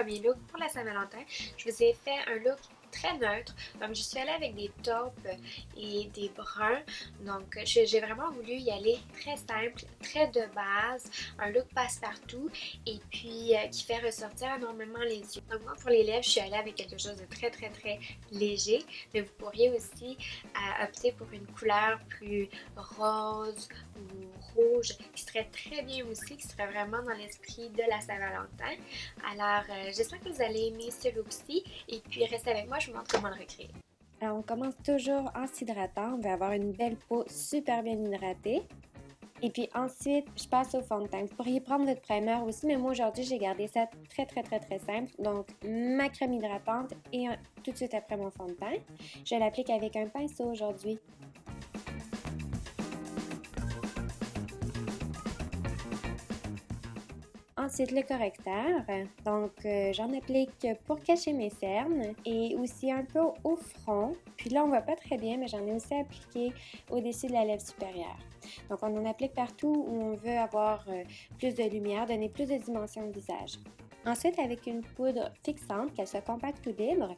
premier look pour la Saint-Valentin. Je vous ai fait un look très neutre, donc je suis allée avec des taupes et des bruns, donc j'ai vraiment voulu y aller très simple, très de base, un look passe-partout et puis qui fait ressortir énormément les yeux. Donc moi pour les lèvres, je suis allée avec quelque chose de très léger, mais vous pourriez aussi opter pour une couleur plus rose ou rouge qui serait très bien aussi, qui serait vraiment dans l'esprit de la Saint-Valentin. Alors j'espère que vous allez aimer ce look-ci et puis restez avec moi, je vous montre comment le recréer. Alors, on commence toujours en s'hydratant. On va avoir une belle peau super bien hydratée. Et puis ensuite, je passe au fond de teint. Vous pourriez prendre votre primer aussi, mais moi aujourd'hui, j'ai gardé ça très simple. Donc, ma crème hydratante et tout de suite après mon fond de teint. Je l'applique avec un pinceau aujourd'hui. Ensuite, le correcteur. Donc, j'en applique pour cacher mes cernes et aussi un peu au front. Puis là, on voit pas très bien, mais j'en ai aussi appliqué au-dessus de la lèvre supérieure. Donc, on en applique partout où on veut avoir plus de lumière, donner plus de dimension au visage. Ensuite, avec une poudre fixante, qu'elle soit compacte ou libre,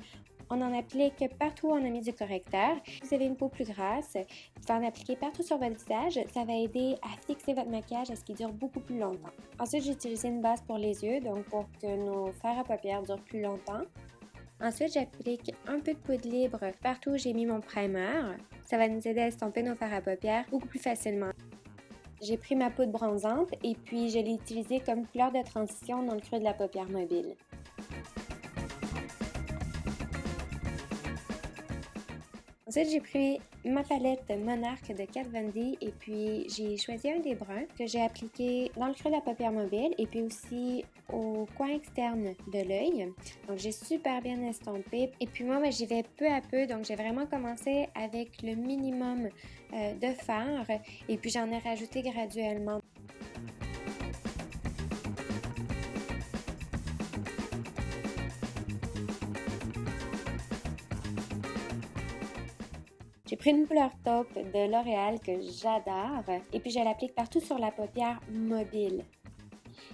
on en applique partout où on a mis du correcteur. Si vous avez une peau plus grasse, vous pouvez en appliquer partout sur votre visage. Ça va aider à fixer votre maquillage à ce qu'il dure beaucoup plus longtemps. Ensuite, j'ai utilisé une base pour les yeux, donc pour que nos fards à paupières durent plus longtemps. Ensuite, j'applique un peu de poudre libre partout où j'ai mis mon primer. Ça va nous aider à estomper nos fards à paupières beaucoup plus facilement. J'ai pris ma poudre bronzante et puis je l'ai utilisée comme couleur de transition dans le creux de la paupière mobile. Ensuite, j'ai pris ma palette Monarch de Kat Von D et puis j'ai choisi un des bruns que j'ai appliqué dans le creux de la paupière mobile et puis aussi au coin externe de l'œil. Donc, j'ai super bien estompé. Et puis moi, j'y vais peu à peu. Donc, j'ai vraiment commencé avec le minimum de fard et puis j'en ai rajouté graduellement. J'ai pris une couleur taupe de L'Oréal que j'adore et puis je l'applique partout sur la paupière mobile.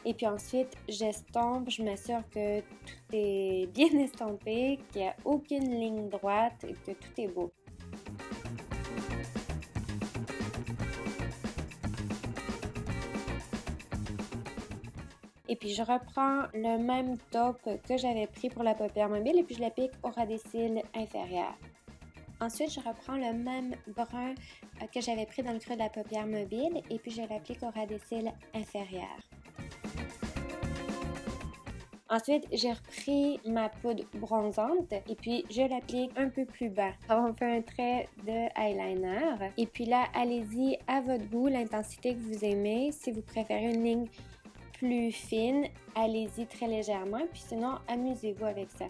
Et puis ensuite, j'estompe, je m'assure que tout est bien estompé, qu'il n'y a aucune ligne droite et que tout est beau. Et puis je reprends le même taupe que j'avais pris pour la paupière mobile et puis je l'applique au ras des cils inférieur. Ensuite, je reprends le même brun que j'avais pris dans le creux de la paupière mobile et puis je l'applique au ras des cils inférieur. Ensuite, j'ai repris ma poudre bronzante et puis je l'applique un peu plus bas. On fait un trait de eyeliner. Et puis là, allez-y à votre goût, l'intensité que vous aimez. Si vous préférez une ligne plus fine, allez-y très légèrement. Puis sinon, amusez-vous avec ça.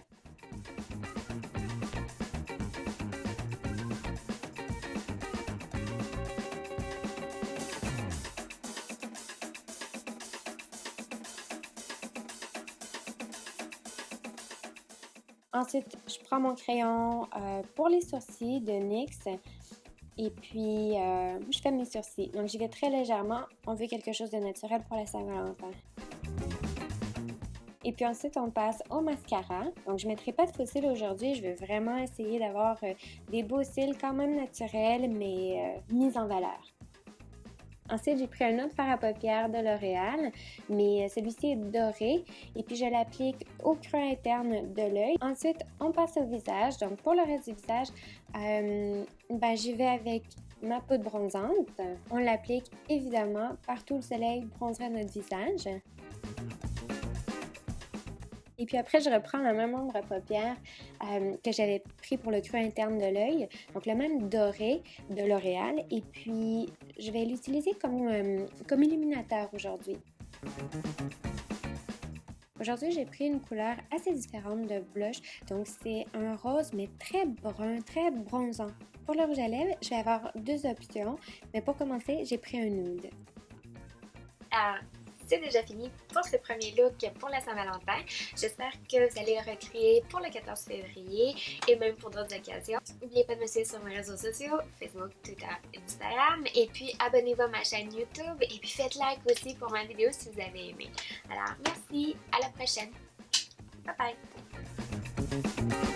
Ensuite, je prends mon crayon pour les sourcils de NYX et puis je fais mes sourcils. Donc, j'y vais très légèrement. On veut quelque chose de naturel pour la Saint-Valentin. Et puis ensuite, on passe au mascara. Donc, je ne mettrai pas de faux cils aujourd'hui. Je vais vraiment essayer d'avoir des beaux cils quand même naturels, mais mis en valeur. Ensuite, j'ai pris un autre fard à paupières de L'Oréal, mais celui-ci est doré et puis je l'applique au creux interne de l'œil. Ensuite, on passe au visage. Donc, pour le reste du visage, j'y vais avec ma poudre bronzante. On l'applique évidemment partout où le soleil bronzerait notre visage. Et puis après, je reprends le même ombre à paupières que j'avais pris pour le creux interne de l'œil. Donc, le même doré de L'Oréal. Et puis, je vais l'utiliser comme illuminateur aujourd'hui. Aujourd'hui, j'ai pris une couleur assez différente de blush. Donc, c'est un rose, mais très brun, très bronzant. Pour le rouge à lèvres, je vais avoir deux options. Mais pour commencer, j'ai pris un nude. C'est déjà fini pour ce premier look pour la Saint-Valentin. J'espère que vous allez le recréer pour le 14 février et même pour d'autres occasions. N'oubliez pas de me suivre sur mes réseaux sociaux, Facebook, Twitter, Instagram. Et puis abonnez-vous à ma chaîne YouTube et puis faites like aussi pour ma vidéo si vous avez aimé. Alors merci, à la prochaine! Bye bye!